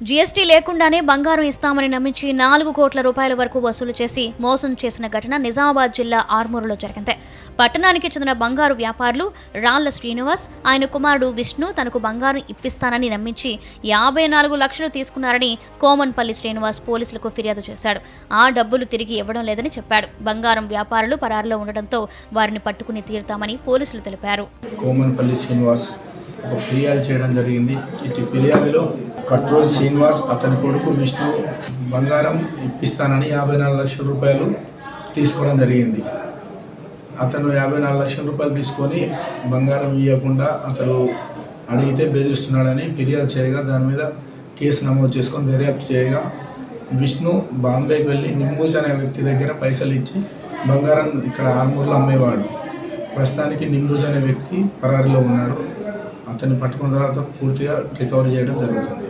GST లేకుండానే బంగారం ఇస్తామని నమ్మించి 4 కోట్ల రూపాయల వరకు వసూలు చేసి మోసం చేసిన ఘటన నిజామాబాద్ జిల్లా ఆర్మూరులో జరిగింది. పట్టణానికి చెందిన బంగారు వ్యాపారులు రాళ్ల శ్రీనివాస్, ఆయన కుమారుడు విష్ణు తనకు బంగారం ఇప్పిస్తానని నమ్మించి 54 లక్షలు తీసుకున్నారని కోమన్పల్లి శ్రీనివాస్ పోలీసులకు ఫిర్యాదు చేశాడు. ఆ డబ్బులు తిరిగి ఇవ్వడం లేదని చెప్పాడు. బంగారం వ్యాపారులు పరారులో ఉండడంతో వారిని పట్టుకుని తీరుతామని పోలీసులు తెలిపారు. కోమన్పల్లి శ్రీనివాస్ ఒక ఫిర్యాదు చేయడం జరిగింది. ఇటు ఫిర్యాదులో కట్రోల్ శ్రీనివాస్ అతని కొడుకు విష్ణు బంగారం ఇప్పిస్తానని 54 లక్షల రూపాయలు తీసుకోవడం జరిగింది. అతను 54 లక్షల రూపాయలు తీసుకొని బంగారం ఇవ్వకుండా అతను అడిగితే బెదిరిస్తున్నాడని ఫిర్యాదు చేయగా దాని మీద కేసు నమోదు చేసుకొని దర్యాప్తు చేయగా విష్ణు బాంబేకి వెళ్ళి నింబూజ్ అనే వ్యక్తి దగ్గర పైసలు ఇచ్చి బంగారం ఇక్కడ ఆర్మూర్లో అమ్మేవాడు. ప్రస్తుతానికి నింబూజ్ అనే వ్యక్తి పరారీలో ఉన్నాడు. అతన్ని పట్టుకున్న తర్వాత పూర్తిగా రికవరీ చేయడం జరుగుతుంది.